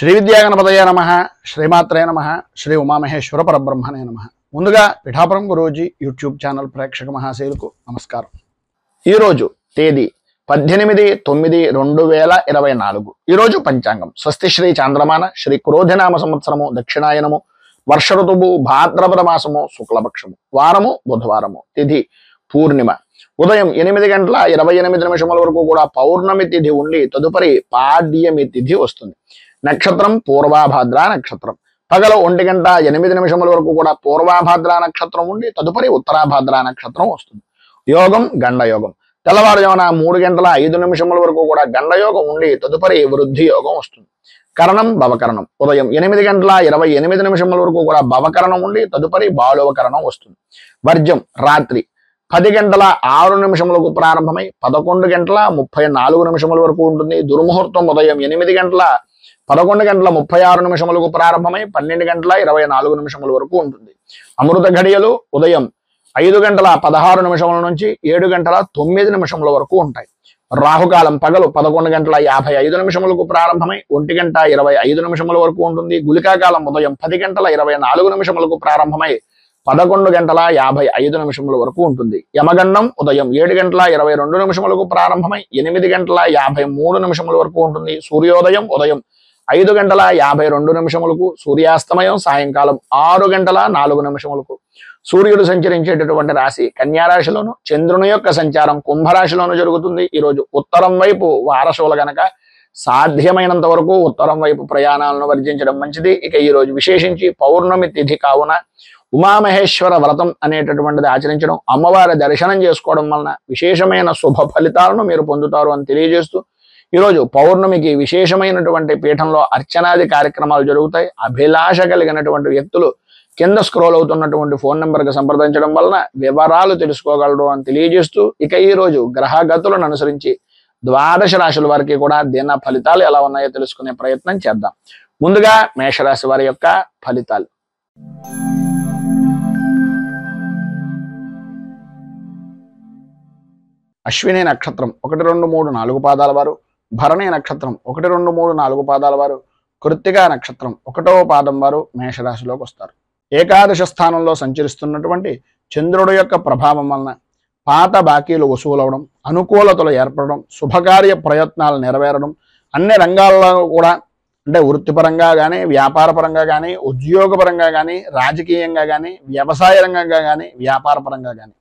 శ్రీ విద్యాగణపతయ నమః, శ్రీమాత్రే నమః, శ్రీ ఉమామహేశ్వర పరబ్రహ్మణే నమః. ముందుగా పిఠాపురం గురూజీ యూట్యూబ్ ఛానల్ ప్రేక్షక మహాశయులకు నమస్కారం. ఈరోజు తేదీ 18/9/2024. ఈరోజు పంచాంగం స్వస్తి శ్రీ చాంద్రమాన శ్రీ క్రోధినామ సంవత్సరము దక్షిణాయనము వర్ష ఋతువు భాద్రపద మాసము శుక్లపక్షము వారము బుధవారము తిథి పూర్ణిమ ఉదయం 8:28 వరకు కూడా పౌర్ణమి తిథి ఉండి తదుపరి పాడ్యమి తిథి వస్తుంది. నక్షత్రం పూర్వాభాద్ర నక్షత్రం. పగల 1:08 వరకు కూడా పూర్వాభాద్ర నక్షత్రం ఉండి తదుపరి ఉత్తరాభాద్ర నక్షత్రం వస్తుంది. యోగం గండయోగం. తెల్లవారుజామున 3:05 వరకు కూడా గండయోగం ఉండి తదుపరి వృద్ధి యోగం వస్తుంది. కరణం భవకరణం. ఉదయం 8:28 వరకు కూడా భవకరణం ఉండి తదుపరి బాలువకరణం వస్తుంది. వర్జ్యం రాత్రి 10:06 ప్రారంభమై 11:34 వరకు ఉంటుంది. దుర్ముహూర్తం ఉదయం 11:36 ప్రారంభమై 12:24 వరకు ఉంటుంది. అమృత ఘడియలు ఉదయం 5:16 నుంచి 7:09 వరకు ఉంటాయి. రాహుకాలం పగలు 11:55 ప్రారంభమై 1:25 వరకు ఉంటుంది. గుళికాకాలం ఉదయం 10:24 ప్రారంభమై 11:55 వరకు ఉంటుంది. యమగండం ఉదయం 7:22 ప్రారంభమై 8:53 వరకు ఉంటుంది. సూర్యోదయం ఉదయం 5:52 సూర్యాస్తమయం సాయంకాలం 6:04 సూర్యుడు సంచరించేటటువంటి రాశి కన్యారాశిలోను, చంద్రుని యొక్క సంచారం కుంభరాశిలోను జరుగుతుంది. ఈరోజు ఉత్తరం వైపు వారసులు గనక సాధ్యమైనంత వరకు ఉత్తరం వైపు ప్రయాణాలను వర్జించడం మంచిది. ఇక ఈరోజు విశేషించి పౌర్ణమి తిథి కావున ఉమామహేశ్వర వ్రతం అనేటటువంటిది ఆచరించడం, అమ్మవారి దర్శనం చేసుకోవడం వలన విశేషమైన శుభ ఫలితాలను మీరు పొందుతారు అని తెలియజేస్తూ, ఈరోజు పౌర్ణమికి విశేషమైనటువంటి పీఠంలో అర్చనాది కార్యక్రమాలు జరుగుతాయి. అభిలాష కలిగినటువంటి వ్యక్తులు కింద స్క్రోల్ అవుతున్నటువంటి ఫోన్ నెంబర్కి సంప్రదించడం వలన వివరాలు తెలుసుకోగలరు అని తెలియజేస్తూ, ఇక ఈరోజు గ్రహగతులను అనుసరించి ద్వాదశ రాశుల వారికి కూడా దిన ఫలితాలు ఎలా ఉన్నాయో తెలుసుకునే ప్రయత్నం చేద్దాం. ముందుగా మేషరాశి వారి యొక్క ఫలితాలు. అశ్విని నక్షత్రం 1, 2, 3, 4 పాదాల వారు, భరణి నక్షత్రం 1, 2, 3, 4 పాదాల వారు, కృత్తికా నక్షత్రం 1వ పాదం వారు మేషరాశిలోకి వస్తారు. ఏకాదశ స్థానంలో సంచరిస్తున్నటువంటి చంద్రుడు యొక్క ప్రభావం వలన పాత బాకీలు వసూలవడం, అనుకూలతలు ఏర్పడడం, శుభకార్య ప్రయత్నాలు నెరవేరడం, అన్ని రంగాల్లో కూడా అంటే వృత్తిపరంగా కానీ, వ్యాపారపరంగా కానీ, ఉద్యోగపరంగా కానీ, రాజకీయంగా కానీ, వ్యవసాయ రంగంగా కానీ, వ్యాపారపరంగా కానీ,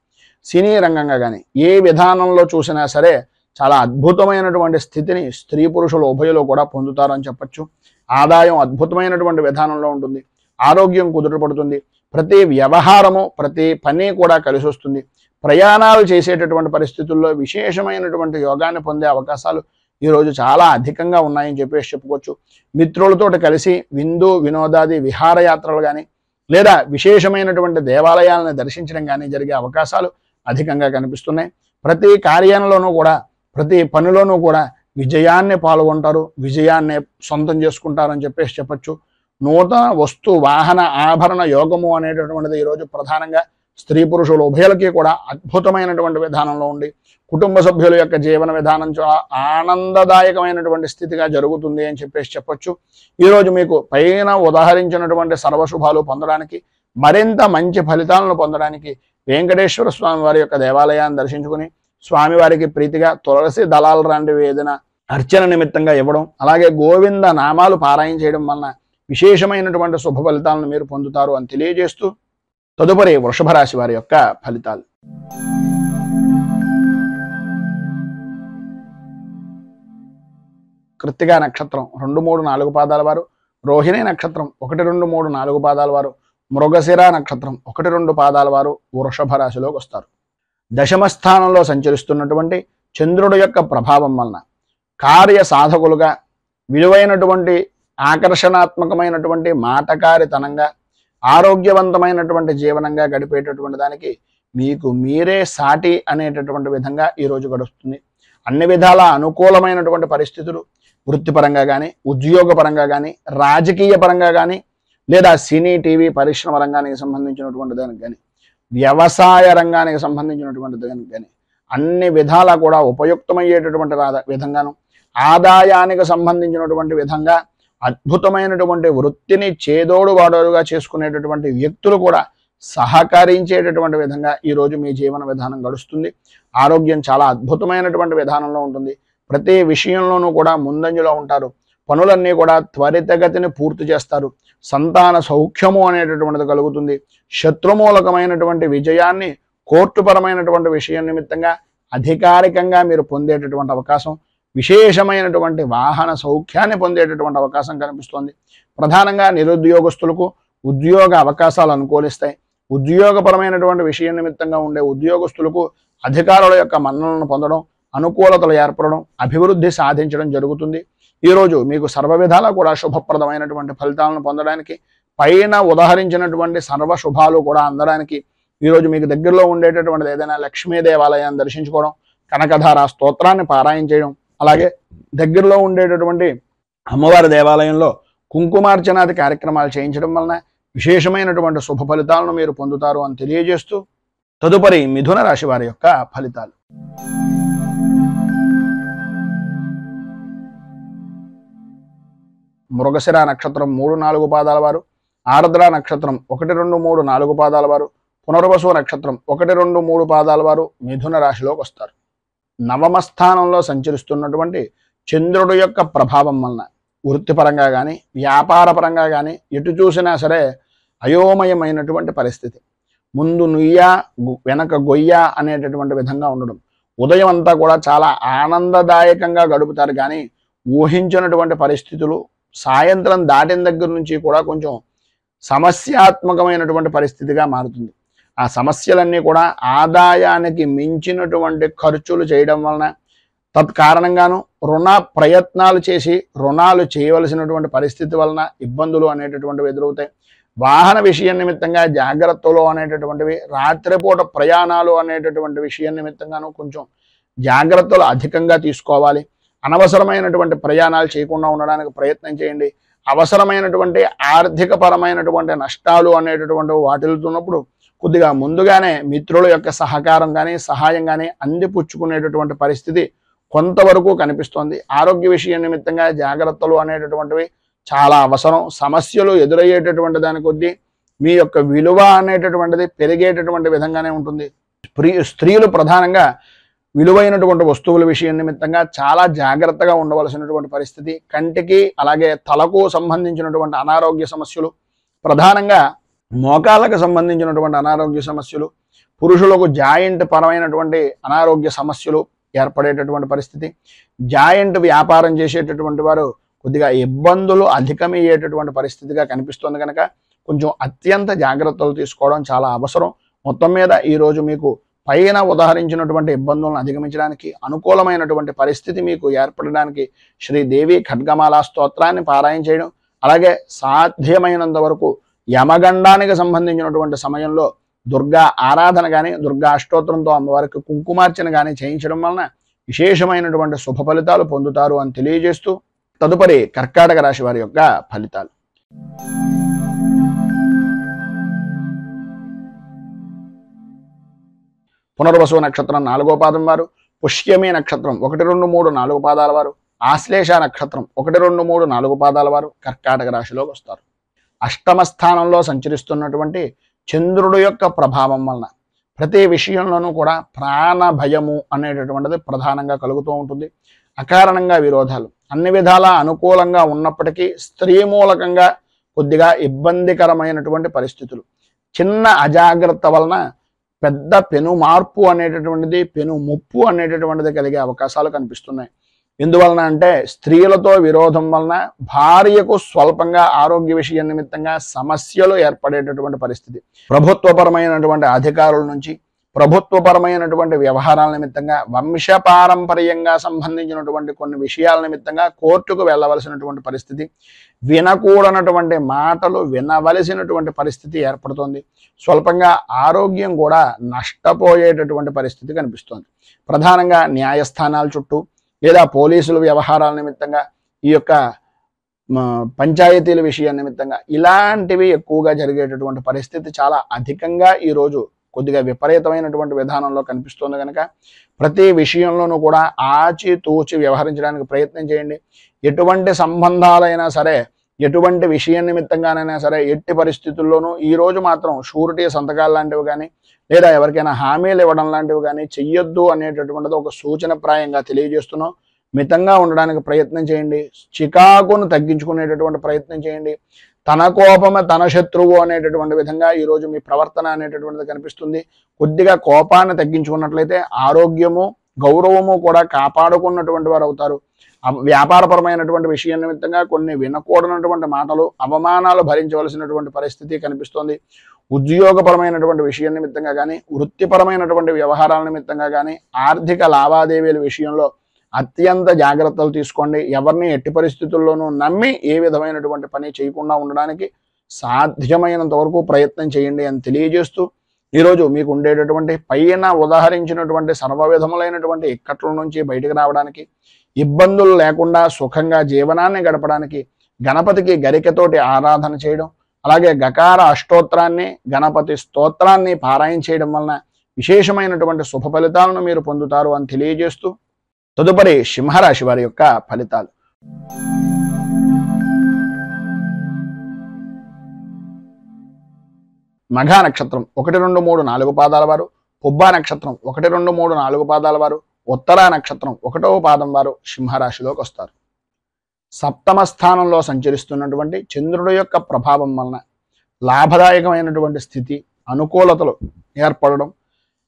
సినీ రంగంగా కానీ ఏ విధానంలో చూసినా సరే చాలా అద్భుతమైనటువంటి స్థితిని స్త్రీ పురుషులు ఉభయులు కూడా పొందుతారని చెప్పచ్చు. ఆదాయం అద్భుతమైనటువంటి విధానంలో ఉంటుంది. ఆరోగ్యం కుదుటపడుతుంది. ప్రతి వ్యవహారము ప్రతి పని కూడా కలిసి వస్తుంది. ప్రయాణాలు చేసేటటువంటి పరిస్థితుల్లో విశేషమైనటువంటి యోగాన్ని పొందే అవకాశాలు ఈరోజు చాలా అధికంగా ఉన్నాయని చెప్పుకోవచ్చు. మిత్రులతో కలిసి విందు వినోదాది విహారయాత్రలు కానీ లేదా విశేషమైనటువంటి దేవాలయాలను దర్శించడం కానీ జరిగే అవకాశాలు అధికంగా కనిపిస్తున్నాయి. ప్రతి కార్యంలోనూ కూడా ప్రతి పనిలోనూ కూడా విజయాన్ని పాల్గొంటారు, విజయాన్ని సొంతం చేసుకుంటారని చెప్పచ్చు. నూతన వస్తు వాహన ఆభరణ యోగము అనేటటువంటిది ఈరోజు ప్రధానంగా స్త్రీ పురుషులు ఉభయలకి కూడా అద్భుతమైనటువంటి విధానంలో ఉండి కుటుంబ సభ్యుల యొక్క జీవన విధానం చాలా ఆనందదాయకమైనటువంటి స్థితిగా జరుగుతుంది అని చెప్పచ్చు. ఈరోజు మీకు పైన ఉదాహరించినటువంటి సర్వశుభాలు పొందడానికి, మరింత మంచి ఫలితాలను పొందడానికి వెంకటేశ్వర స్వామి వారి యొక్క దేవాలయాన్ని దర్శించుకుని స్వామివారికి ప్రీతిగా తులసి దళాలు లాంటివి ఏదైనా అర్చన నిమిత్తంగా ఇవ్వడం, అలాగే గోవింద నామాలు పారాయణ చేయడం వలన విశేషమైనటువంటి శుభ ఫలితాలను మీరు పొందుతారు అని తెలియజేస్తూ, తదుపరి వృషభ రాశి వారి యొక్క ఫలితాలు. కృత్తికా నక్షత్రం 2, 3, 4 పాదాల వారు, రోహిణి నక్షత్రం 1, 2, 3, 4 పాదాల వారు, మృగశిర నక్షత్రం 1, 2 పాదాల వారు వృషభ రాశిలోకి వస్తారు. దశమ స్థానంలో సంచరిస్తున్నటువంటి చంద్రుడు యొక్క ప్రభావం వలన కార్య సాధకులుగా విలువైనటువంటి ఆకర్షణాత్మకమైనటువంటి మాటకారితనంగా ఆరోగ్యవంతమైనటువంటి జీవనంగా గడిపేటటువంటి దానికి మీకు మీరే సాటి అనేటటువంటి విధంగా ఈరోజు గడుస్తుంది. అన్ని విధాల అనుకూలమైనటువంటి పరిస్థితులు వృత్తిపరంగా కానీ, ఉద్యోగపరంగా కానీ, రాజకీయ పరంగా కానీ, లేదా సినీ టీవీ పరిశ్రమ రంగానికి సంబంధించినటువంటి దానికి కానీ, వ్యవసాయ రంగానికి సంబంధించినటువంటి దానికి కానీ అన్ని విధాలా కూడా ఉపయుక్తమయ్యేటటువంటి విధంగాను, ఆదాయానికి సంబంధించినటువంటి విధంగా అద్భుతమైనటువంటి వృత్తిని చేదోడు వాడోడుగా చేసుకునేటటువంటి వ్యక్తులు కూడా సహకరించేటటువంటి విధంగా ఈరోజు మీ జీవన విధానం గడుస్తుంది. ఆరోగ్యం చాలా అద్భుతమైనటువంటి విధానంలో ఉంటుంది. ప్రతి విషయంలోనూ కూడా ముందంజలో ఉంటారు. పనులన్నీ కూడా త్వరితగతిని పూర్తి చేస్తారు. సంతాన సౌఖ్యము అనేటటువంటిది కలుగుతుంది. శత్రుమూలకమైనటువంటి విజయాన్ని కోర్టుపరమైనటువంటి విషయం నిమిత్తంగా అధికారికంగా మీరు పొందేటటువంటి అవకాశం, విశేషమైనటువంటి వాహన సౌఖ్యాన్ని పొందేటటువంటి అవకాశం కనిపిస్తోంది. ప్రధానంగా నిరుద్యోగస్తులకు ఉద్యోగ అవకాశాలు అనుకూలిస్తాయి. ఉద్యోగపరమైనటువంటి విషయం నిమిత్తంగా ఉండే ఉద్యోగస్తులకు అధికారుల యొక్క మన్ననలను పొందడం, అనుకూలతలు ఏర్పడడం, అభివృద్ధి సాధించడం జరుగుతుంది. ఈరోజు మీకు సర్వ విధాలా కూడా శుభప్రదమైనటువంటి ఫలితాలను పొందడానికి, పైన ఉదహరించినటువంటి సర్వ శుభాలు కూడా అందడానికి ఈరోజు మీకు దగ్గరలో ఉండేటటువంటిది ఏదైనా లక్ష్మీ దేవాలయాన్ని దర్శించుకోవడం, కనకధార స్తోత్రాన్ని పారాయణ చేయడం, అలాగే దగ్గరలో ఉండేటటువంటి అమ్మవారి దేవాలయంలో కుంకుమార్చనాది కార్యక్రమాలు చేయించడం వలన విశేషమైనటువంటి శుభ ఫలితాలను మీరు పొందుతారు అని తెలియజేస్తూ, తదుపరి మిథున రాశి వారి యొక్క ఫలితాలు. మృగశిర నక్షత్రం 3-4 పాదాల వారు, ఆర్ద్ర నక్షత్రం 1, 2, 3, 4 పాదాల వారు, పునర్వసు నక్షత్రం 1, 2, 3 పాదాల వారు మిథున రాశిలోకి వస్తారు. నవమ స్థానంలో సంచరిస్తున్నటువంటి చంద్రుడు యొక్క ప్రభావం వలన వృత్తిపరంగా కానీ వ్యాపారపరంగా కానీ ఎటు చూసినా సరే అయోమయమైనటువంటి పరిస్థితి. ముందు నుయ్య వెనక గొయ్య అనేటటువంటి విధంగా ఉండడం. ఉదయం అంతా కూడా చాలా ఆనందదాయకంగా గడుపుతారు, కానీ ఊహించినటువంటి పరిస్థితులు సాయంత్రం దాటిన దగ్గర నుంచి కూడా కొంచెం సమస్యాత్మకమైనటువంటి పరిస్థితిగా మారుతుంది. ఆ సమస్యలన్నీ కూడా ఆదాయానికి మించినటువంటి ఖర్చులు చేయడం వలన, తత్కారణంగాను రుణ ప్రయత్నాలు చేసి రుణాలు చేయవలసినటువంటి పరిస్థితి వలన ఇబ్బందులు అనేటటువంటివి ఎదురవుతాయి. వాహన విషయం నిమిత్తంగా జాగ్రత్తలు అనేటటువంటివి, రాత్రిపూట ప్రయాణాలు అనేటటువంటి విషయం నిమిత్తంగాను కొంచెం జాగ్రత్తలు అధికంగా తీసుకోవాలి. అనవసరమైనటువంటి ప్రయాణాలు చేయకుండా ఉండడానికి ప్రయత్నం చేయండి. అవసరమైనటువంటి ఆర్థిక పరమైనటువంటి నష్టాలు అనేటటువంటి వాటిల్తున్నప్పుడు కొద్దిగా ముందుగానే మిత్రుల యొక్క సహకారం కానీ సహాయం కానీ అందిపుచ్చుకునేటటువంటి పరిస్థితి కొంతవరకు కనిపిస్తోంది. ఆరోగ్య విషయం నిమిత్తంగా జాగ్రత్తలు అనేటటువంటివి చాలా అవసరం. సమస్యలు ఎదురయ్యేటటువంటి దాని కొద్దీ మీ యొక్క విలువ అనేటటువంటిది పెరిగేటటువంటి విధంగానే ఉంటుంది. స్త్రీలు ప్రధానంగా విలువైనటువంటి వస్తువుల విషయం నిమిత్తంగా చాలా జాగ్రత్తగా ఉండవలసినటువంటి పరిస్థితి. కంటికి అలాగే తలకు సంబంధించినటువంటి అనారోగ్య సమస్యలు, ప్రధానంగా మోకాళ్ళకు సంబంధించినటువంటి అనారోగ్య సమస్యలు, పురుషులకు జాయింట్ పరమైనటువంటి అనారోగ్య సమస్యలు ఏర్పడేటటువంటి పరిస్థితి. జాయింట్ వ్యాపారం చేసేటటువంటి వారు కొద్దిగా ఇబ్బందులు అధికమయ్యేటటువంటి పరిస్థితిగా కనిపిస్తుంది కనుక కొంచెం అత్యంత జాగ్రత్తలు తీసుకోవడం చాలా అవసరం. మొత్తం మీద ఈరోజు మీకు పైన ఉదాహరించినటువంటి ఇబ్బందులను అధిగమించడానికి, అనుకూలమైనటువంటి పరిస్థితి మీకు ఏర్పడడానికి శ్రీదేవి ఖడ్గమాల స్తోత్రాన్ని పారాయణ చేయడం, అలాగే సాధ్యమైనంత వరకు యమగండానికి సంబంధించినటువంటి సమయంలో దుర్గా ఆరాధన కానీ దుర్గా అష్టోత్తరంతో అమ్మవారికి కుంకుమార్చన కానీ చేయించడం వలన విశేషమైనటువంటి శుభ ఫలితాలు పొందుతారు అని తెలియజేస్తూ, తదుపరి కర్కాటక రాశి వారి యొక్క ఫలితాలు. పునర్వసు నక్షత్రం 4వ పాదం వారు, పుష్యమి నక్షత్రం 1, 2, 3, 4 పాదాల వారు, ఆశ్లేష నక్షత్రం 1, 2, 3, 4 పాదాల వారు కర్కాటక రాశిలోకి వస్తారు. అష్టమ స్థానంలో సంచరిస్తున్నటువంటి చంద్రుడు యొక్క ప్రభావం వలన ప్రతి విషయంలోనూ కూడా ప్రాణ భయము అనేటటువంటిది ప్రధానంగా కలుగుతూ ఉంటుంది. అకారణంగా విరోధాలు, అన్ని విధాలా అనుకూలంగా ఉన్నప్పటికీ స్త్రీ మూలకంగా కొద్దిగా ఇబ్బందికరమైనటువంటి పరిస్థితులు, చిన్న అజాగ్రత్త వలన పెద్ద పెను మార్పు అనేటటువంటిది, పెను ముప్పు అనేటటువంటిది కలిగే అవకాశాలు కనిపిస్తున్నాయి. ఎందువలన అంటే స్త్రీలతో విరోధం వలన భార్యకు స్వల్పంగా ఆరోగ్య విషయం నిమిత్తంగా సమస్యలు ఏర్పడేటటువంటి పరిస్థితి. ప్రభుత్వపరమైనటువంటి అధికారుల నుంచి, ప్రభుత్వపరమైనటువంటి వ్యవహారాల నిమిత్తంగా, వంశపారంపర్యంగా సంబంధించినటువంటి కొన్ని విషయాల నిమిత్తంగా కోర్టుకు వెళ్ళవలసినటువంటి పరిస్థితి, వినకూడనటువంటి మాటలు వినవలసినటువంటి పరిస్థితి ఏర్పడుతోంది. స్వల్పంగా ఆరోగ్యం కూడా నష్టపోయేటటువంటి పరిస్థితి కనిపిస్తోంది. ప్రధానంగా న్యాయస్థానాల చుట్టూ లేదా పోలీసుల వ్యవహారాల నిమిత్తంగా, ఈ యొక్క పంచాయతీల విషయం నిమిత్తంగా ఇలాంటివి ఎక్కువగా జరిగేటటువంటి పరిస్థితి చాలా అధికంగా ఈరోజు కొద్దిగా విపరీతమైనటువంటి విధానంలో కనిపిస్తుంది కనుక ప్రతి విషయంలోనూ కూడా ఆచితూచి వ్యవహరించడానికి ప్రయత్నం చేయండి. ఎటువంటి సంబంధాలైనా సరే, ఎటువంటి విషయం నిమిత్తంగానైనా సరే, ఎట్టి పరిస్థితుల్లోనూ ఈ రోజు మాత్రం షూరిటీ సంతకాలు లాంటివి కానీ లేదా ఎవరికైనా హామీలు ఇవ్వడం లాంటివి కానీ చెయ్యొద్దు అనేటటువంటిది ఒక సూచనప్రాయంగా తెలియజేస్తున్నాం. మితంగా ఉండడానికి ప్రయత్నం చేయండి. చికాకును తగ్గించుకునేటటువంటి ప్రయత్నం చేయండి. తన కోపమే తన శత్రువు అనేటటువంటి విధంగా ఈరోజు మీ ప్రవర్తన అనేటటువంటిది కనిపిస్తుంది. కొద్దిగా కోపాన్ని తగ్గించుకున్నట్లయితే ఆరోగ్యము, గౌరవము కూడా కాపాడుకున్నటువంటి వారు అవుతారు. వ్యాపారపరమైనటువంటి విషయం నిమిత్తంగా కొన్ని వినకూడనటువంటి మాటలు, అవమానాలు భరించవలసినటువంటి పరిస్థితి కనిపిస్తోంది. ఉద్యోగపరమైనటువంటి విషయం నిమిత్తంగా కానీ, వృత్తిపరమైనటువంటి వ్యవహారాల నిమిత్తంగా కానీ, ఆర్థిక లావాదేవీల విషయంలో అత్యంత జాగ్రత్తలు తీసుకోండి. ఎవరిని ఎట్టి పరిస్థితుల్లోనూ నమ్మి ఏ విధమైనటువంటి పని చేయకుండా ఉండడానికి సాధ్యమైనంత వరకు ప్రయత్నం చేయండి అని తెలియజేస్తూ, ఈరోజు మీకు ఉండేటటువంటి పైన ఉదాహరించినటువంటి సర్వ విధములైనటువంటి ఇక్కట్ల నుంచి బయటకు రావడానికి, ఇబ్బందులు లేకుండా సుఖంగా జీవనాన్ని గడపడానికి గణపతికి గరికతోటి ఆరాధన చేయడం, అలాగే గకార అష్టోత్తరాన్ని, గణపతి స్తోత్రాన్ని పారాయణ చేయడం వలన విశేషమైనటువంటి శుభ ఫలితాలను మీరు పొందుతారు అని తెలియజేస్తూ, తదుపరి సింహరాశి వారి యొక్క ఫలితాలు. మఘా నక్షత్రం 1, 2, 3, 4 పాదాల వారు, పుబ్బా నక్షత్రం 1, 2, 3, 4 పాదాల వారు, ఉత్తరా నక్షత్రం 1వ పాదం వారు సింహరాశిలోకి వస్తారు. సప్తమ స్థానంలో సంచరిస్తున్నటువంటి చంద్రుడి యొక్క ప్రభావం వలన లాభదాయకమైనటువంటి స్థితి, అనుకూలతలు ఏర్పడడం,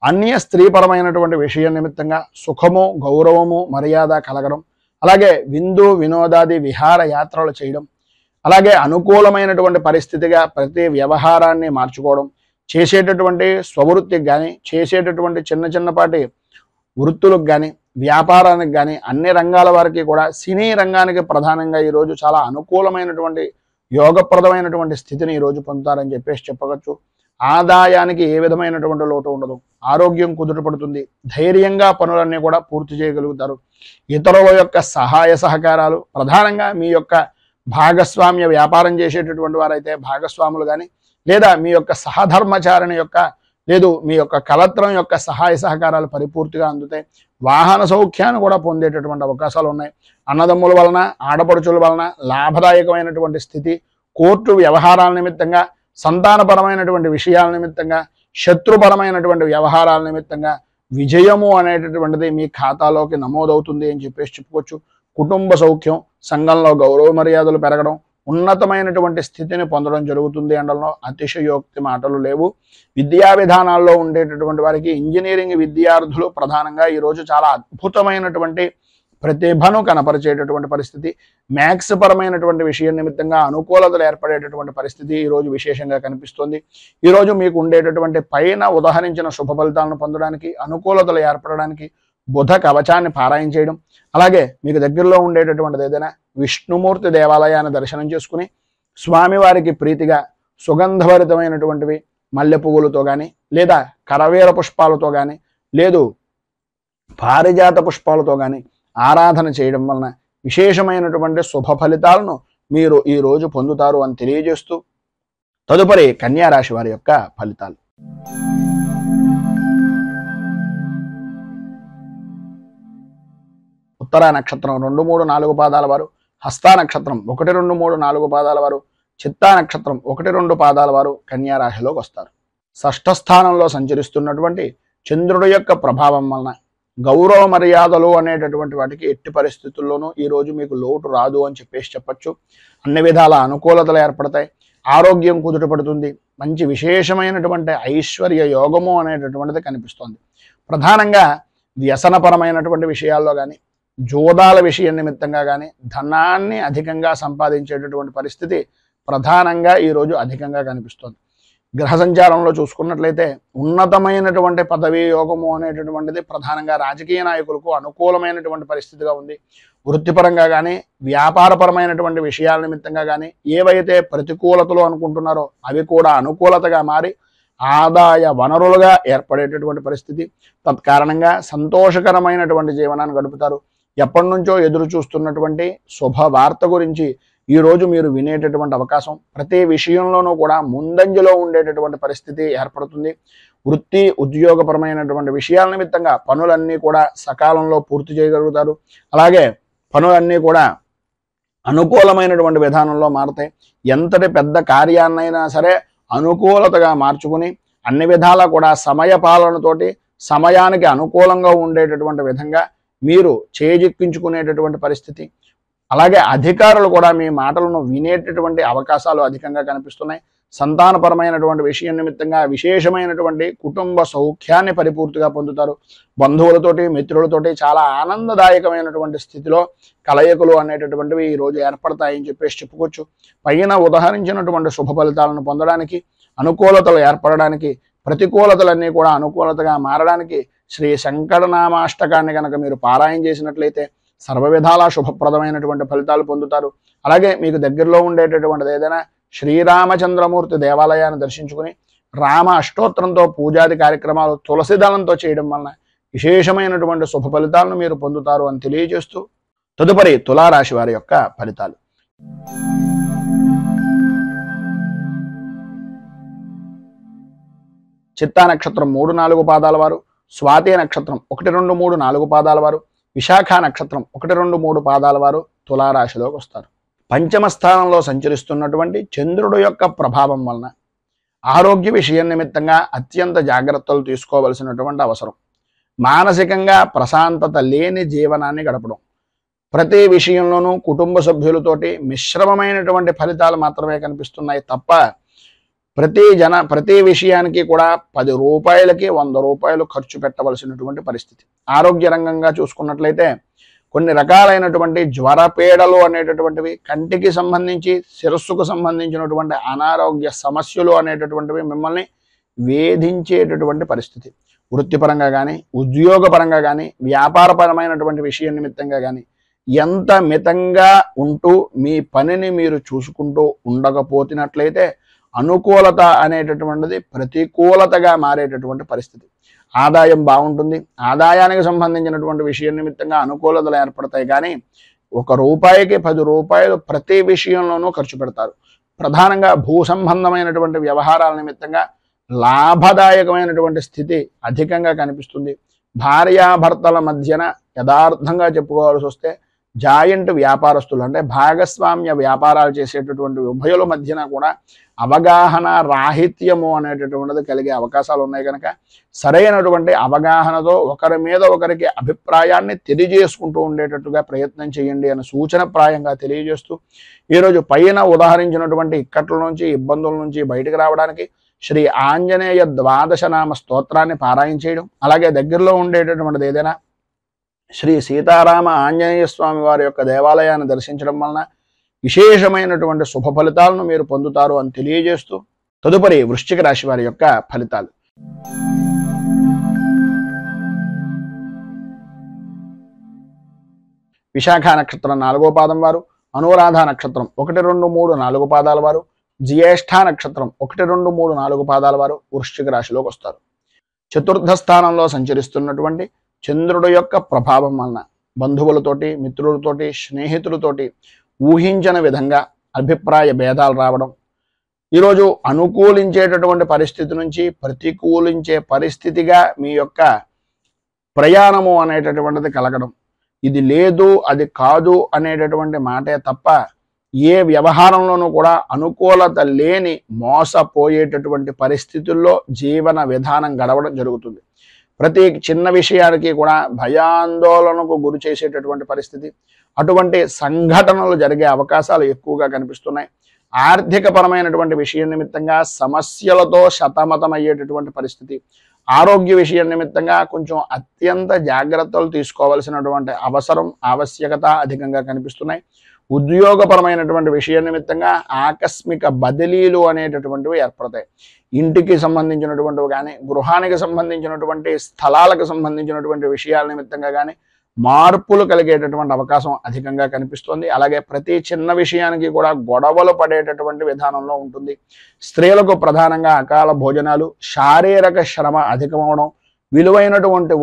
అన్య స్త్రీపరమైనటువంటి విషయం నిమిత్తంగా సుఖము, గౌరవము, మర్యాద కలగడం, అలాగే విందు వినోదాది విహార యాత్రలు చేయడం, అలాగే అనుకూలమైనటువంటి పరిస్థితిగా ప్రతి వ్యవహారాన్ని మార్చుకోవడం, చేసేటటువంటి స్వవృత్తికి కానీ, చేసేటటువంటి చిన్నపాటి వృత్తులకు కానీ, వ్యాపారానికి కానీ, అన్ని రంగాల వారికి కూడా, సినీ రంగానికి ప్రధానంగా ఈరోజు చాలా అనుకూలమైనటువంటి యోగప్రదమైనటువంటి స్థితిని ఈరోజు పొందుతారని చెప్పేసి చెప్పవచ్చు. ఆదాయానికి ఏ విధమైనటువంటి లోటు ఉండదు. ఆరోగ్యం కుదుటపడుతుంది. ధైర్యంగా పనులన్నీ కూడా పూర్తి చేయగలుగుతారు. ఇతరుల యొక్క సహాయ సహకారాలు, ప్రధానంగా మీ యొక్క భాగస్వామ్య వ్యాపారం చేసేటటువంటి వారైతే భాగస్వాములు కానీ, లేదా మీ యొక్క సహధర్మచారిణి యొక్క, లేదు మీ యొక్క కలత్రం యొక్క సహాయ సహకారాలు పరిపూర్తిగా అందుతాయి. వాహన సౌఖ్యాన్ని కూడా పొందేటటువంటి అవకాశాలు ఉన్నాయి. అన్నదమ్ముల వలన, ఆడపడుచుల వలన లాభదాయకమైనటువంటి స్థితి, కోర్టు వ్యవహారాల నిమిత్తంగా, సంతానపరమైనటువంటి విషయాల నిమిత్తంగా, శత్రుపరమైనటువంటి వ్యవహారాల నిమిత్తంగా విజయము అనేటటువంటిది మీ ఖాతాలోకి నమోదవుతుంది అని చెప్పేసి చెప్పుకోవచ్చు. కుటుంబ సౌఖ్యం, సంఘంలో గౌరవ మర్యాదలు పెరగడం, ఉన్నతమైనటువంటి స్థితిని పొందడం జరుగుతుంది అనడంలో అతిశయోక్తి మాటలు లేవు. విద్యా విధానాల్లో ఉండేటటువంటి వారికి, ఇంజనీరింగ్ విద్యార్థులు ప్రధానంగా ఈరోజు చాలా అద్భుతమైనటువంటి ప్రతిభను కనపరిచేటటువంటి పరిస్థితి, మ్యాథ్స్ పరమైనటువంటి విషయం నిమిత్తంగా అనుకూలతలు ఏర్పడేటటువంటి పరిస్థితి ఈరోజు విశేషంగా కనిపిస్తుంది. ఈరోజు మీకు ఉండేటటువంటి పైన ఉదాహరించిన శుభ ఫలితాలను పొందడానికి, అనుకూలతలు ఏర్పడడానికి బుధ కవచాన్ని పారాయణ చేయడం, అలాగే మీకు దగ్గరలో ఉండేటటువంటిది ఏదైనా విష్ణుమూర్తి దేవాలయాన్ని దర్శనం చేసుకుని స్వామివారికి ప్రీతిగా సుగంధభరితమైనటువంటివి మల్లె పువ్వులతో కానీ, లేదా కరవేర పుష్పాలతో కానీ, లేదు పారిజాత పుష్పాలతో కానీ ఆరాధన చేయడం వలన విశేషమైనటువంటి శుభ ఫలితాలను మీరు ఈరోజు పొందుతారు అని తెలియజేస్తూ, తదుపరి కన్యా రాశి వారి యొక్క ఫలితాలు. ఉత్తరా నక్షత్రం 2, 3, 4 పాదాల వారు, హస్తా నక్షత్రం 1, 2, 3, 4 పాదాల వారు, చిత్తా నక్షత్రం 1, 2 పాదాల వారు కన్యా రాశిలోకి వస్తారు. షష్ఠ స్థానంలో సంచరిస్తున్నటువంటి చంద్రుడి యొక్క ప్రభావం వలన గౌరవ మర్యాదలు అనేటటువంటి వాటికి ఎట్టి పరిస్థితుల్లోనూ ఈరోజు మీకు లోటు రాదు అని చెప్పేసి చెప్పచ్చు. అన్ని విధాల అనుకూలతలు ఏర్పడతాయి. ఆరోగ్యం కుదుటపడుతుంది. మంచి విశేషమైనటువంటి ఐశ్వర్య యోగము అనేటటువంటిది కనిపిస్తుంది. ప్రధానంగా వ్యసనపరమైనటువంటి విషయాల్లో కానీ, జోదాల విషయం నిమిత్తంగా కానీ ధనాన్ని అధికంగా సంపాదించేటటువంటి పరిస్థితి ప్రధానంగా ఈరోజు అధికంగా కనిపిస్తుంది. గ్రహ సంచారంలో చూసుకున్నట్లయితే ఉన్నతమైనటువంటి పదవీ యోగము అనేటటువంటిది ప్రధానంగా రాజకీయ నాయకులకు అనుకూలమైనటువంటి పరిస్థితిగా ఉంది. వృత్తిపరంగా కానీ, వ్యాపారపరమైనటువంటి విషయాల నిమిత్తంగా కానీ ఏవైతే ప్రతికూలతలు అనుకుంటున్నారో అవి కూడా అనుకూలతగా మారి ఆదాయ వనరులుగా ఏర్పడేటటువంటి పరిస్థితి. తత్కారణంగా సంతోషకరమైనటువంటి జీవనాన్ని గడుపుతారు. ఎప్పటి నుంచో ఎదురు చూస్తున్నటువంటి శుభవార్త గురించి ఈరోజు మీరు వినేటటువంటి అవకాశం, ప్రతి విషయంలోనూ కూడా ముందంజలో ఉండేటటువంటి పరిస్థితి ఏర్పడుతుంది. వృత్తి ఉద్యోగపరమైనటువంటి విషయాల నిమిత్తంగా పనులన్నీ కూడా సకాలంలో పూర్తి చేయగలుగుతారు. అలాగే పనులన్నీ కూడా అనుకూలమైనటువంటి విధానంలో మారతాయి. ఎంతటి పెద్ద కార్యాన్నైనా సరే అనుకూలతగా మార్చుకుని అన్ని విధాలా కూడా సమయ పాలనతోటి సమయానికి అనుకూలంగా ఉండేటటువంటి విధంగా మీరు చేజిక్కించుకునేటటువంటి పరిస్థితి. అలాగే అధికారులు కూడా మీ మాటలను వినేటటువంటి అవకాశాలు అధికంగా కనిపిస్తున్నాయి. సంతానపరమైనటువంటి విషయం నిమిత్తంగా విశేషమైనటువంటి కుటుంబ సౌఖ్యాన్ని పరిపూర్తిగా పొందుతారు. బంధువులతోటి మిత్రులతోటి చాలా ఆనందదాయకమైనటువంటి స్థితిలో కలయికలు అనేటటువంటివి ఈరోజు ఏర్పడతాయని చెప్పేసి చెప్పుకోవచ్చు. పైన ఉదహరించినటువంటి శుభ ఫలితాలను పొందడానికి, అనుకూలతలు ఏర్పడడానికి, ప్రతికూలతలన్నీ కూడా అనుకూలతగా మారడానికి శ్రీ శంకరనామాష్టకాన్ని కనుక మీరు పారాయణ చేసినట్లయితే సర్వ విధాలా శుభప్రదమైనటువంటి ఫలితాలు పొందుతారు. అలాగే మీకు దగ్గరలో ఉండేటటువంటిది ఏదైనా శ్రీరామచంద్రమూర్తి దేవాలయాన్ని దర్శించుకుని రామ అష్టోత్తరంతో పూజాది కార్యక్రమాలు తులసి దళంతో చేయడం వలన విశేషమైనటువంటి శుభ ఫలితాలను మీరు పొందుతారు అని తెలియజేస్తూ తదుపరి తులారాశి వారి యొక్క ఫలితాలు. చిత్తా నక్షత్రం 3, 4 పాదాల వారు, స్వాతి నక్షత్రం 1, 2, 3, 4 పాదాల వారు, విశాఖ నక్షత్రం 1, 2, 3 పాదాల వారు తులారాశిలోకి వస్తారు. పంచమ స్థానంలో సంచరిస్తున్నటువంటి చంద్రుడు యొక్క ప్రభావం వలన ఆరోగ్య విషయం నిమిత్తంగా అత్యంత జాగ్రత్తలు తీసుకోవలసినటువంటి అవసరం. మానసికంగా ప్రశాంతత లేని జీవనాన్ని గడపడం, ప్రతి విషయంలోనూ కుటుంబ సభ్యులతోటి మిశ్రమమైనటువంటి ఫలితాలు మాత్రమే కనిపిస్తున్నాయి తప్ప ప్రతి విషయానికి కూడా 10 రూపాయలకి 100 రూపాయలు ఖర్చు పెట్టవలసినటువంటి పరిస్థితి. ఆరోగ్య రంగంగా చూసుకున్నట్లయితే కొన్ని రకాలైనటువంటి జ్వరపీడలు అనేటటువంటివి, కంటికి సంబంధించి శిరస్సుకు సంబంధించినటువంటి అనారోగ్య సమస్యలు అనేటటువంటివి మిమ్మల్ని వేధించేటటువంటి పరిస్థితి. వృత్తిపరంగా కానీ, ఉద్యోగపరంగా కానీ, వ్యాపారపరమైనటువంటి విషయం నిమిత్తంగా కానీ ఎంత మితంగా ఉంటూ మీ పనిని మీరు చూసుకుంటూ ఉండకపోతున్నట్లయితే అనుకూలత అనేటటువంటిది ప్రతికూలతగా మారేటటువంటి పరిస్థితి. ఆదాయం బాగుంటుంది, ఆదాయానికి సంబంధించినటువంటి విషయం నిమిత్తంగా అనుకూలతలు ఏర్పడతాయి. కానీ 1 రూపాయికి 10 రూపాయలు ప్రతి విషయంలోనూ ఖర్చు పెడతారు. ప్రధానంగా భూ సంబంధమైనటువంటి వ్యవహారాల నిమిత్తంగా లాభదాయకమైనటువంటి స్థితి అధికంగా కనిపిస్తుంది. భార్యాభర్తల మధ్యన యథార్థంగా చెప్పుకోవాల్సి వస్తే జాయింట్ వ్యాపారస్తులు అంటే భాగస్వామ్య వ్యాపారాలు చేసేటటువంటి ఉభయుల మధ్యన కూడా అవగాహన రాహిత్యము అనేటటువంటిది కలిగే అవకాశాలు ఉన్నాయి. కనుక సరైనటువంటి అవగాహనతో ఒకరి మీద ఒకరికి అభిప్రాయాన్ని తెలియజేసుకుంటూ ఉండేటట్టుగా ప్రయత్నం చేయండి అని సూచనప్రాయంగా తెలియజేస్తూ ఈరోజు పైన ఉదాహరించినటువంటి ఇక్కట్ల నుంచి ఇబ్బందుల నుంచి బయటకు రావడానికి శ్రీ ఆంజనేయ 12 నామ స్తోత్రాన్ని పారాయణ చేయడం, అలాగే దగ్గరలో ఉండేటటువంటిది ఏదైనా శ్రీ సీతారామ ఆంజనేయ స్వామి వారి యొక్క దేవాలయాన్ని దర్శించడం వలన విశేషమైనటువంటి శుభ ఫలితాలను మీరు పొందుతారు అని తెలియజేస్తూ తదుపరి వృశ్చిక రాశి వారి యొక్క ఫలితాలు. విశాఖ నక్షత్రం 4వ పాదం వారు, అనురాధ నక్షత్రం 1, 2, 3, 4 పాదాల వారు, జ్యేష్ఠ నక్షత్రం 1, 2, 3, 4 పాదాల వారు వృశ్చిక రాశిలోకి వస్తారు. చతుర్థ స్థానంలో సంచరిస్తున్నటువంటి చంద్రుడు యొక్క ప్రభావం వలన బంధువులతోటి, మిత్రులతోటి, స్నేహితులతోటి ఊహించిన విధంగా అభిప్రాయ భేదాలు రావడం, ఈరోజు అనుకూలించేటటువంటి పరిస్థితి నుంచి ప్రతికూలించే పరిస్థితిగా మీ యొక్క ప్రయాణము అనేటటువంటిది కలగడం, ఇది లేదు అది కాదు అనేటటువంటి మాటే తప్ప ఏ వ్యవహారంలోనూ కూడా అనుకూలత లేని మోసపోయేటటువంటి పరిస్థితుల్లో జీవన విధానం గడవడం జరుగుతుంది. ప్రతి చిన్న విషయానికి కూడా భయాందోళనకు గురి చేసేటటువంటి పరిస్థితి, అటువంటి సంఘటనలు జరిగే అవకాశాలు ఎక్కువగా కనిపిస్తున్నాయి. ఆర్థిక పరమైనటువంటి విషయం నిమిత్తంగా సమస్యలతో సతమతమయ్యేటటువంటి పరిస్థితి, ఆరోగ్య విషయం నిమిత్తంగా కొంచెం అత్యంత జాగ్రత్తలు తీసుకోవాల్సినటువంటి అవసరం ఆవశ్యకత అధికంగా కనిపిస్తున్నాయి. ఉద్యోగపరమైనటువంటి విషయం నిమిత్తంగా ఆకస్మిక బదిలీలు అనేటటువంటివి ఏర్పడతాయి. ఇంటికి సంబంధించినటువంటివి కానీ, గృహానికి సంబంధించినటువంటి స్థలాలకు సంబంధించినటువంటి విషయాల నిమిత్తంగా కానీ మార్పులు కలిగేటటువంటి అవకాశం అధికంగా కనిపిస్తుంది. అలాగే ప్రతి చిన్న విషయానికి కూడా గొడవలు పడేటటువంటి విధానంలో ఉంటుంది. స్త్రీలకు ప్రధానంగా అకాల భోజనాలు, శారీరక శ్రమ అధికమవడం, విలువైనటువంటి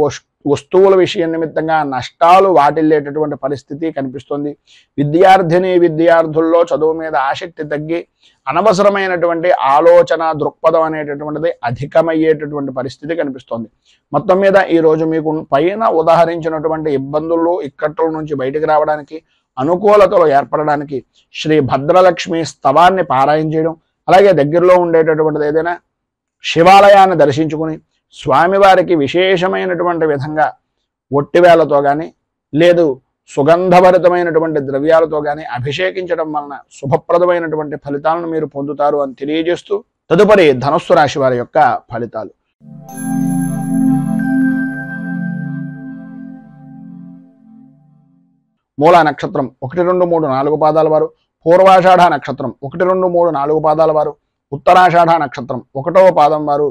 వస్తువుల విషయం నిమిత్తంగా నష్టాలు వాటిల్లేటటువంటి పరిస్థితి కనిపిస్తుంది. విద్యార్థుల్లో చదువు మీద ఆసక్తి తగ్గి అనవసరమైనటువంటి ఆలోచన దృక్పథం అనేటటువంటిది అధికమయ్యేటటువంటి పరిస్థితి కనిపిస్తోంది. మొత్తం మీద ఈరోజు మీకు పైన ఉదాహరించినటువంటి ఇబ్బందులు ఇక్కట్ల నుంచి బయటికి రావడానికి, అనుకూలతలు ఏర్పడడానికి శ్రీ భద్రలక్ష్మి స్తవాన్ని పారాయణ చేయడం, అలాగే దగ్గరలో ఉండేటటువంటిది ఏదైనా శివాలయాన్ని దర్శించుకుని స్వామివారికి విశేషమైనటువంటి విధంగా ఒట్టివేలతో కానీ లేదు సుగంధభరితమైనటువంటి ద్రవ్యాలతో కానీ అభిషేకించడం వలన శుభప్రదమైనటువంటి ఫలితాలను మీరు పొందుతారు అని తెలియజేస్తూ తదుపరి ధనుస్సు రాశి వారి యొక్క ఫలితాలు. మూల నక్షత్రం 1, 2, 3, 4 పాదాల వారు, పూర్వాషాఢ నక్షత్రం 1, 2, 3, 4 పాదాల వారు, ఉత్తరాషాఢ నక్షత్రం 1వ పాదం వారు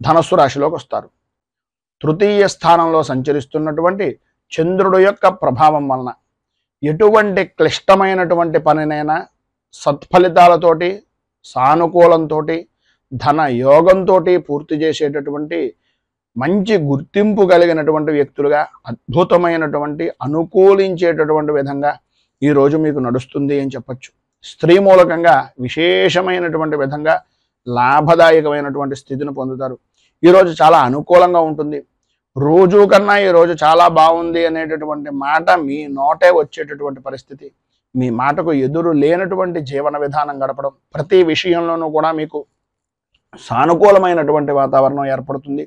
ధనస్సు రాశిలోకి వస్తారు. తృతీయ స్థానంలో సంచరిస్తున్నటువంటి చంద్రుడు యొక్క ప్రభావం వలన ఎటువంటి క్లిష్టమైనటువంటి పనినైనా సత్ఫలితాలతోటి, సానుకూలంతో, ధన యోగంతో పూర్తి చేసేటటువంటి మంచి గుర్తింపు కలిగినటువంటి వ్యక్తులుగా అద్భుతమైనటువంటి అనుకూలించేటటువంటి విధంగా ఈరోజు మీకు నడుస్తుంది అని చెప్పచ్చు. స్త్రీ మూలకంగా విశేషమైనటువంటి విధంగా లాభదాయకమైనటువంటి స్థితిని పొందుతారు. ఈరోజు చాలా అనుకూలంగా ఉంటుంది. రోజు కన్నా ఈరోజు చాలా బాగుంది అనేటటువంటి మాట మీ నోటే వచ్చేటటువంటి పరిస్థితి, మీ మాటకు ఎదురు లేనటువంటి జీవన విధానం గడపడం, ప్రతి విషయంలోనూ కూడా మీకు సానుకూలమైనటువంటి వాతావరణం ఏర్పడుతుంది.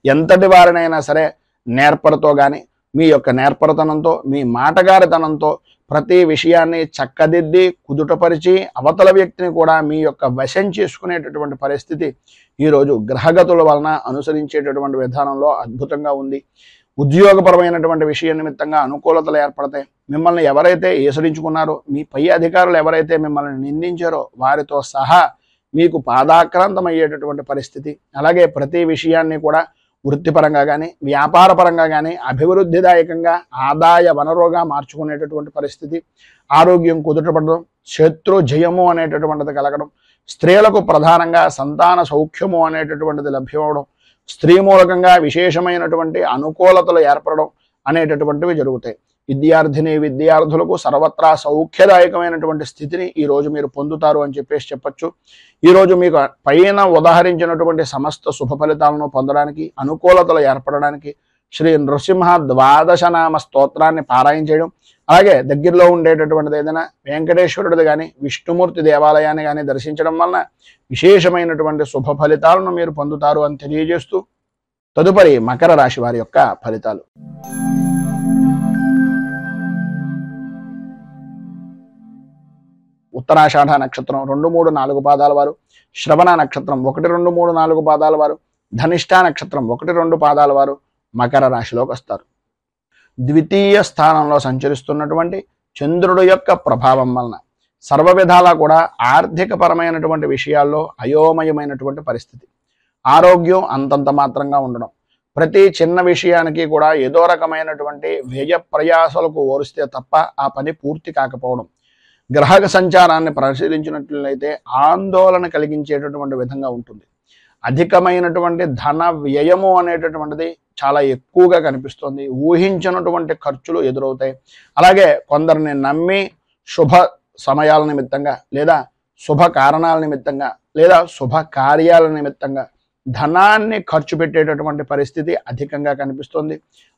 ఎంతటి వారినైనా సరే నేర్పరతో కానీ, మీ యొక్క నేర్పరతనంతో, మీ మాటగారితనంతో ప్రతి విషయాన్ని చక్కదిద్ది కుదుటపరిచి అవతల వ్యక్తిని కూడా మీ యొక్క వశం చేసుకునేటటువంటి పరిస్థితి ఈరోజు గ్రహగతుల వలన అనుసరించేటటువంటి విధానంలో అద్భుతంగా ఉంది. ఉద్యోగపరమైనటువంటి విషయ నిమిత్తంగా అనుకూలతలు ఏర్పడతాయి. మిమ్మల్ని ఎవరైతే ఏసరించుకున్నారో, మీ పై అధికారులు ఎవరైతే మిమ్మల్ని నిందించారో వారితో సహా మీకు పాదాక్రాంతమయ్యేటటువంటి పరిస్థితి. అలాగే ప్రతి విషయాన్ని కూడా వృత్తిపరంగా కానీ, వ్యాపారపరంగా కానీ అభివృద్ధిదాయకంగా ఆదాయ వనరుగా మార్చుకునేటటువంటి పరిస్థితి. ఆరోగ్యం కుదుటపడడం, శత్రు జయము అనేటటువంటిది కలగడం, స్త్రీలకు ప్రధానంగా సంతాన సౌఖ్యము అనేటటువంటిది లభ్యమవడం, స్త్రీ మూలకంగా విశేషమైనటువంటి అనుకూలతలు ఏర్పడడం అనేటటువంటివి జరుగుతాయి. విద్యార్థులకు సర్వత్రా సౌఖ్యదాయకమైనటువంటి స్థితిని ఈరోజు మీరు పొందుతారు అని చెప్పచ్చు. ఈరోజు మీకు పైన ఉదాహరించినటువంటి సమస్త శుభ ఫలితాలను పొందడానికి, అనుకూలతలు ఏర్పడడానికి శ్రీ నృసింహ ద్వాదశనామ స్తోత్రాన్ని పారాయణ చేయడం, అలాగే దగ్గరలో ఉండేటటువంటిది ఏదైనా వెంకటేశ్వరుడిది కానీ, విష్ణుమూర్తి దేవాలయాన్ని కానీ దర్శించడం వలన విశేషమైనటువంటి శుభ ఫలితాలను మీరు పొందుతారు అని తెలియజేస్తూ తదుపరి మకర రాశి వారి యొక్క ఫలితాలు. ఉత్తరాషాఢ నక్షత్రం 2, 3, 4 పాదాల వారు, శ్రవణ నక్షత్రం 1, 2, 3, 4 పాదాల వారు, ధనిష్ఠ నక్షత్రం 1, 2 పాదాల వారు మకర రాశిలోకి వస్తారు. ద్వితీయ స్థానంలో సంచరిస్తున్నటువంటి చంద్రుడు యొక్క ప్రభావం వలన సర్వ విధాలా కూడా ఆర్థికపరమైనటువంటి విషయాల్లో అయోమయమైనటువంటి పరిస్థితి. ఆరోగ్యం అంతంత మాత్రంగా ఉండడం, ప్రతి చిన్న విషయానికి కూడా ఏదో రకమైనటువంటి వ్యయ ప్రయాసాలకు ఓరిస్తే తప్ప ఆ పని పూర్తి కాకపోవడం, గ్రహ సంచారాన్ని పరిశీలించినట్లయితే ఆందోళన కలిగించేటటువంటి విధంగా ఉంటుంది. అధికమైనటువంటి ధన వ్యయము అనేటటువంటిది చాలా ఎక్కువగా కనిపిస్తుంది. ఊహించినటువంటి ఖర్చులు ఎదురవుతాయి. అలాగే కొందరిని నమ్మి శుభ సమయాల నిమిత్తంగా, లేదా శుభ కారణాల నిమిత్తంగా, లేదా శుభ కార్యాల నిమిత్తంగా ధనాన్ని ఖర్చు పెట్టేటటువంటి పరిస్థితి అధికంగా కనిపిస్తుంది.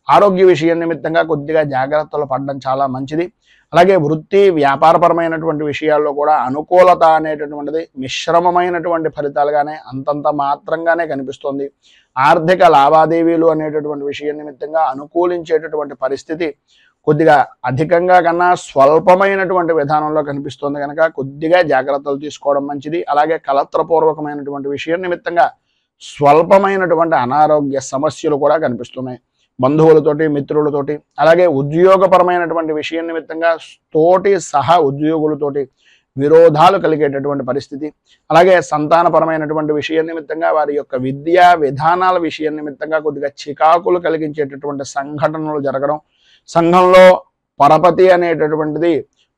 ఆరోగ్య విషయం నిమిత్తంగా కొద్దిగా జాగ్రత్తలు పడడం చాలా మంచిది. అలాగే వృత్తి వ్యాపారపరమైనటువంటి విషయాల్లో కూడా అనుకూలత అనేటటువంటిది మిశ్రమమైనటువంటి ఫలితాలుగానే అంతంత మాత్రంగానే కనిపిస్తుంది. ఆర్థిక లావాదేవీలు అనేటటువంటి విషయం నిమిత్తంగా అనుకూలించేటటువంటి పరిస్థితి కొద్దిగా అధికంగా కన్నా స్వల్పమైనటువంటి విధానంలో కనిపిస్తుంది కనుక కొద్దిగా జాగ్రత్తలు తీసుకోవడం మంచిది. అలాగే కలత్రపూర్వకమైనటువంటి విషయం నిమిత్తంగా స్వల్పమైనటువంటి అనారోగ్య సమస్యలు కూడా కనిపిస్తున్నాయి. బంధువులతోటి, మిత్రులతోటి, అలాగే ఉద్యోగపరమైనటువంటి విషయం నిమిత్తంగా తోటి సహా ఉద్యోగులతోటి విరోధాలు కలిగేటటువంటి పరిస్థితి. అలాగే సంతానపరమైనటువంటి విషయం నిమిత్తంగా వారి యొక్క విద్యా విధానాల విషయం నిమిత్తంగా కొద్దిగా చికాకులు కలిగించేటటువంటి సంఘటనలు జరగడం, సంఘంలో పరపతి అనేటటువంటిది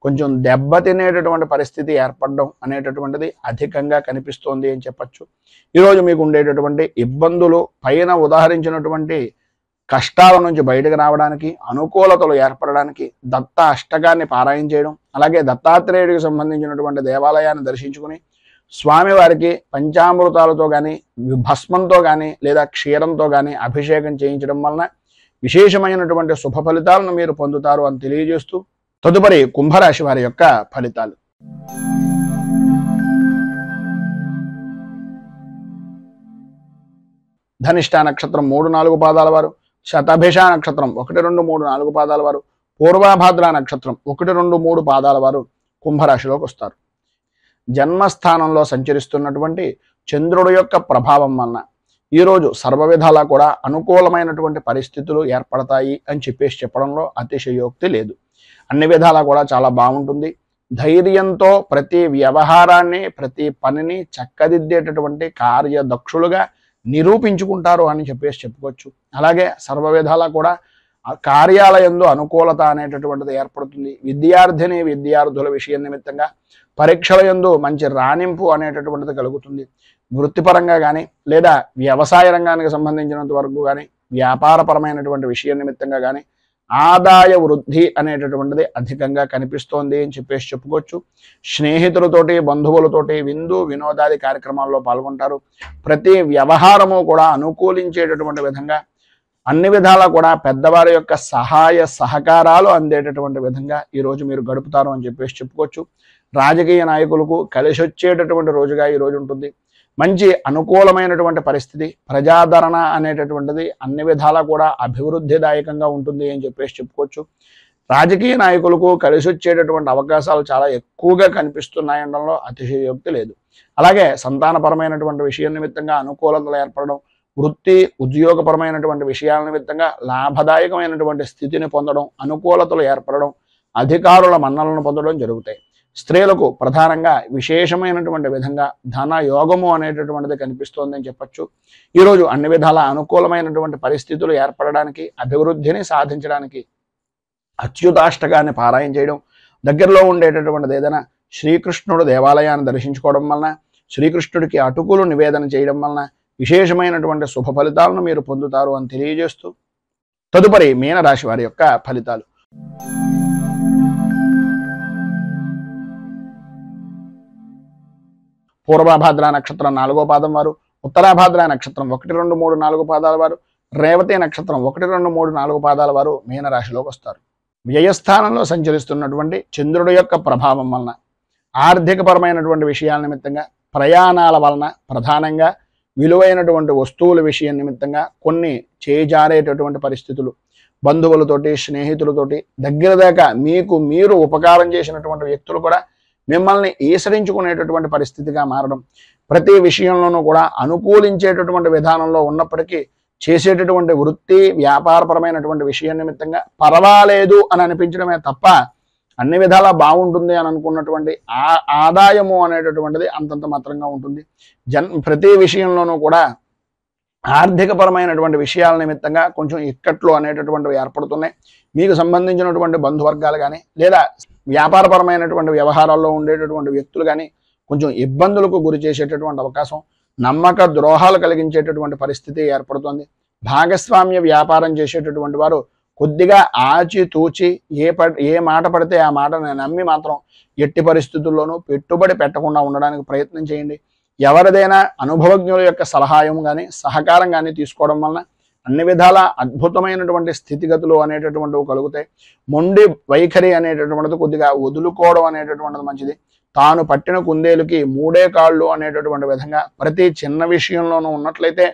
కొంచెం దెబ్బతినేటటువంటి పరిస్థితి ఏర్పడడం అనేటటువంటిది అధికంగా కనిపిస్తోంది అని చెప్పచ్చు. ఈరోజు మీకు ఉండేటటువంటి ఇబ్బందులు పైన ఉదాహరించినటువంటి కష్టాల నుంచి బయటకు రావడానికి, అనుకూలతలు ఏర్పడడానికి దత్త అష్టకాన్ని పారాయణ చేయడం, అలాగే దత్తాత్రేయుడికి సంబంధించినటువంటి దేవాలయాన్ని దర్శించుకుని స్వామివారికి పంచామృతాలతో కానీ, భస్మంతో కానీ, లేదా క్షీరంతో కానీ అభిషేకం చేయించడం వలన విశేషమైనటువంటి శుభ ఫలితాలను మీరు పొందుతారు అని తెలియజేస్తూ, తదుపరి కుంభరాశి వారి యొక్క ఫలితాలు. ధనిష్ట నక్షత్రం 3-4 పాదాల వారు, శతభిష నక్షత్రం 1, 2, 3, 4 పాదాల వారు, పూర్వభాద్ర నక్షత్రం 1, 2, 3 పాదాల వారు కుంభరాశిలోకి వస్తారు. జన్మస్థానంలో సంచరిస్తున్నటువంటి చంద్రుడి యొక్క ప్రభావం వలన ఈరోజు సర్వ విధాలా కూడా అనుకూలమైనటువంటి పరిస్థితులు ఏర్పడతాయి అని చెప్పడంలో అతిశయోక్తి లేదు. అన్ని విధాలా కూడా చాలా బాగుంటుంది. ధైర్యంతో ప్రతి వ్యవహారాన్ని, ప్రతి పనిని చక్కదిద్దేటటువంటి కార్యదక్షులుగా నిరూపించుకుంటారు అని చెప్పుకోవచ్చు. అలాగే సర్వ విధాలా కూడా కార్యాలయంలో అనుకూలత అనేటటువంటిది ఏర్పడుతుంది. విద్యార్థుల విషయం నిమిత్తంగా పరీక్షల యందు మంచి రాణింపు అనేటటువంటిది కలుగుతుంది. వృత్తిపరంగా కానీ, లేదా వ్యవసాయ రంగానికి సంబంధించినంత వరకు కానీ, వ్యాపారపరమైనటువంటి విషయం నిమిత్తంగా కానీ ఆదాయ వృద్ధి అనేటటువంటిది అధికంగా కనిపిస్తోంది అని చెప్పుకోవచ్చు. స్నేహితులతోటి, బంధువులతోటి విందు వినోదాది కార్యక్రమాల్లో పాల్గొంటారు. ప్రతి వ్యవహారము కూడా అనుకూలించేటటువంటి విధంగా, అన్ని విధాలా కూడా పెద్దవారి యొక్క సహాయ సహకారాలు అందేటటువంటి విధంగా ఈరోజు మీరు గడుపుతారు అని చెప్పుకోవచ్చు. రాజకీయ నాయకులకు కలిసి వచ్చేటటువంటి రోజుగా ఈరోజు ఉంటుంది. మంచి అనుకూలమైనటువంటి పరిస్థితి, ప్రజాదరణ అనేటటువంటిది అన్ని విధాలా కూడా అభివృద్ధిదాయకంగా ఉంటుంది అని చెప్పుకోవచ్చు. రాజకీయ నాయకులకు కలిసి వచ్చేటటువంటి అవకాశాలు చాలా ఎక్కువగా కనిపిస్తున్నాయనడంలో అతిశయోక్తి లేదు. అలాగే సంతానపరమైనటువంటి విషయం నిమిత్తంగా అనుకూలతలు ఏర్పడడం, వృత్తి ఉద్యోగపరమైనటువంటి విషయాల నిమిత్తంగా లాభదాయకమైనటువంటి స్థితిని పొందడం, అనుకూలతలు ఏర్పడడం, అధికారుల మన్నలను పొందడం జరుగుతాయి. స్త్రీలకు ప్రధానంగా విశేషమైనటువంటి విధంగా ధన యోగము అనేటటువంటిది కనిపిస్తోంది అని చెప్పచ్చు. ఈరోజు అన్ని విధాల అనుకూలమైనటువంటి పరిస్థితులు ఏర్పడడానికి, అభివృద్ధిని సాధించడానికి అచ్యుతాష్టకాన్ని పారాయణ చేయడం, దగ్గరలో ఉండేటటువంటిది ఏదైనా శ్రీకృష్ణుడు దేవాలయాన్ని దర్శించుకోవడం వలన, శ్రీకృష్ణుడికి అటుకులు నివేదన చేయడం వలన విశేషమైనటువంటి శుభ ఫలితాలను మీరు పొందుతారు అని తెలియజేస్తూ, తదుపరి మీనరాశి వారి యొక్క ఫలితాలు. పూర్వభాద్ర నక్షత్రం 4వ పాదం వారు, ఉత్తరాభాద్ర నక్షత్రం 1, 2, 3, 4 పాదాల వారు, రేవతి నక్షత్రం 1, 2, 3, 4 పాదాల వారు మీనరాశిలోకి వస్తారు. వ్యయస్థానంలో సంచరిస్తున్నటువంటి చంద్రుడి యొక్క ప్రభావం వలన ఆర్థికపరమైనటువంటి విషయాల నిమిత్తంగా, ప్రయాణాల వలన, ప్రధానంగా విలువైనటువంటి వస్తువుల విషయం నిమిత్తంగా కొన్ని చేజారేటటువంటి పరిస్థితులు, బంధువులతోటి, స్నేహితులతోటి, దగ్గర దాకా మీకు మీరు ఉపకారం చేసినటువంటి వ్యక్తులు కూడా మిమ్మల్ని ఈసరించుకునేటటువంటి పరిస్థితిగా మారడం, ప్రతి విషయంలోనూ కూడా అనుకూలించేటటువంటి విధానంలో ఉన్నప్పటికీ చేసేటటువంటి వృత్తి వ్యాపారపరమైనటువంటి విషయం నిమిత్తంగా పర్వాలేదు అని అనిపించడమే తప్ప అన్ని విధాలా బాగుంటుంది అని అనుకున్నటువంటి ఆదాయము అనేటటువంటిది అంతంత మాత్రంగా ఉంటుంది. ప్రతి విషయంలోనూ కూడా ఆర్థికపరమైనటువంటి విషయాల నిమిత్తంగా కొంచెం ఇక్కట్లు అనేటటువంటివి ఏర్పడుతున్నాయి. మీకు సంబంధించినటువంటి బంధువర్గాలు కానీ, లేదా వ్యాపారపరమైనటువంటి వ్యవహారాల్లో ఉండేటటువంటి వ్యక్తులు కానీ కొంచెం ఇబ్బందులకు గురి చేసేటటువంటి అవకాశం, నమ్మక ద్రోహాలు కలిగించేటటువంటి పరిస్థితి ఏర్పడుతుంది. భాగస్వామ్య వ్యాపారం చేసేటటువంటి వారు కొద్దిగా ఆచితూచి ఏ మాట పడితే ఆ మాటను నమ్మి మాత్రం ఎట్టి పరిస్థితుల్లోనూ పెట్టుబడి పెట్టకుండా ఉండడానికి ప్రయత్నం చేయండి. ఎవరిదైనా అనుభవజ్ఞుల యొక్క సలహాయం కానీ, సహకారం కానీ తీసుకోవడం వలన అన్ని విధాల అద్భుతమైనటువంటి స్థితిగతులు అనేటటువంటివి కలుగుతాయి. మొండి వైఖరి అనేటటువంటిది కొద్దిగా వదులుకోవడం అనేటటువంటిది మంచిది. తాను పట్టిన కుందేలుకి 3 కాళ్ళు అనేటటువంటి విధంగా ప్రతి చిన్న విషయంలోనూ ఉన్నట్లయితే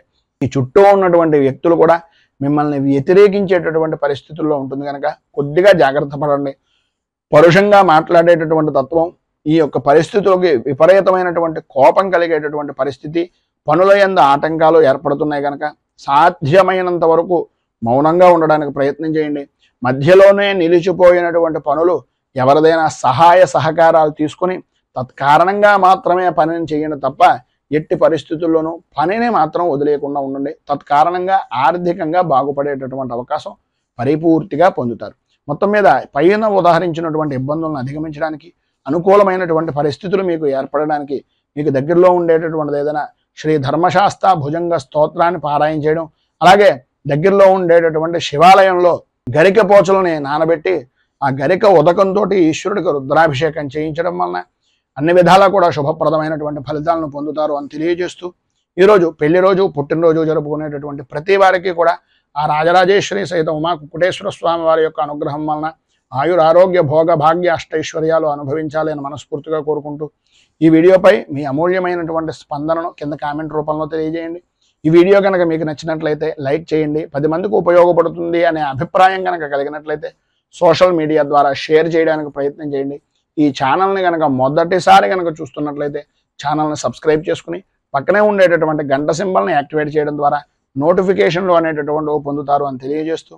ఈ చుట్టూ ఉన్నటువంటి వ్యక్తులు కూడా మిమ్మల్ని వ్యతిరేకించేటటువంటి పరిస్థితుల్లో ఉంటుంది కనుక కొద్దిగా జాగ్రత్త పడండి. పరుషంగా మాట్లాడేటటువంటి తత్వం, ఈ యొక్క పరిస్థితులకి విపరీతమైనటువంటి కోపం కలిగేటటువంటి పరిస్థితి, పనుల యందు ఆటంకాలు ఏర్పడుతున్నాయి కనుక సాధ్యమైనంత వరకు మౌనంగా ఉండడానికి ప్రయత్నం చేయండి. మధ్యలోనే నిలిచిపోయినటువంటి పనులు ఎవరిదైనా సహాయ సహకారాలు తీసుకుని తత్కారణంగా మాత్రమే పనిని చేయండి తప్ప ఎట్టి పరిస్థితుల్లోనూ పనిని మాత్రం వదిలేయకుండా ఉండండి. తత్కారణంగా ఆర్థికంగా బాగుపడేటటువంటి అవకాశం పరిపూర్తిగా పొందుతారు. మొత్తం మీద పైన ఉదాహరించినటువంటి ఇబ్బందులను అధిగమించడానికి, అనుకూలమైనటువంటి పరిస్థితులు మీకు ఏర్పడడానికి మీకు దగ్గరలో ఉండేటటువంటిది ఏదైనా శ్రీ ధర్మశాస్త్ర భుజంగ స్తోత్రాన్ని పారాయణ చేయడం, అలాగే దగ్గరలో ఉండేటటువంటి శివాలయంలో గరిక పోచలని నానబెట్టి ఆ గరిక ఉదకంతో ఈశ్వరుడికి రుద్రాభిషేకం చేయించడం వలన అన్ని విధాలా కూడా శుభప్రదమైనటువంటి ఫలితాలను పొందుతారు అని తెలియజేస్తూ, ఈరోజు పెళ్లి రోజు, పుట్టినరోజు జరుపుకునేటటువంటి ప్రతి వారికి కూడా ఆ రాజరాజేశ్వరి సహిత ఉమా కుకుటేశ్వర స్వామి వారి యొక్క అనుగ్రహం వలన ఆయురారోగ్య భోగ భాగ్య అష్టైశ్వర్యాలు అనుభవించాలి అని మనస్ఫూర్తిగా కోరుకుంటూ, ఈ వీడియోపై మీ అమూల్యమైనటువంటి స్పందనను కింద కామెంట్ రూపంలో తెలియజేయండి. ఈ వీడియో కనుక మీకు నచ్చినట్లయితే లైక్ చేయండి. 10 మందికి ఉపయోగపడుతుంది అనే అభిప్రాయం కనుక కలిగినట్లయితే సోషల్ మీడియా ద్వారా షేర్ చేయడానికి ప్రయత్నం చేయండి. ఈ ఛానల్ని కనుక మొదటిసారి కనుక చూస్తున్నట్లయితే ఛానల్ని సబ్స్క్రైబ్ చేసుకుని పక్కనే ఉండేటటువంటి గంట సింబల్ని యాక్టివేట్ చేయడం ద్వారా నోటిఫికేషన్లు అనేటటువంటి పొందుతారు అని తెలియజేస్తూ,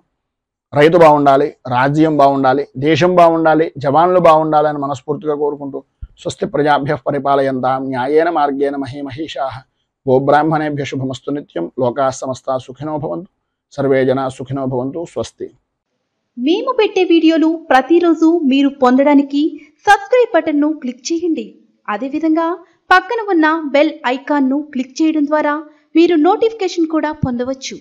రైతు బాగుండాలి, రాజ్యం బాగుండాలి, దేశం బాగుండాలి, జవాన్లు బాగుండాలి అని మనస్ఫూర్తిగా కోరుకుంటూ, స్వస్తి ప్రజాభ్య పరిపాలయంతాం న్యాయేన మార్గేణ మహీమహీషాః గోబ్రాహ్మణేభ్య శుభమస్తు నిత్యం. లోకాః సమస్తా సుఖినో భవంతు. సర్వే జనా సుఖినో భవంతు. స్వస్తి. మేము పెట్టే వీడియోలు ప్రతిరోజు మీరు పొందడానికి సబ్స్క్రైబ్ బటన్ను క్లిక్ చేయండి. అదేవిధంగా పక్కన ఉన్న బెల్ ఐకాన్ను క్లిక్ చేయడం ద్వారా మీరు నోటిఫికేషన్ కూడా పొందవచ్చు.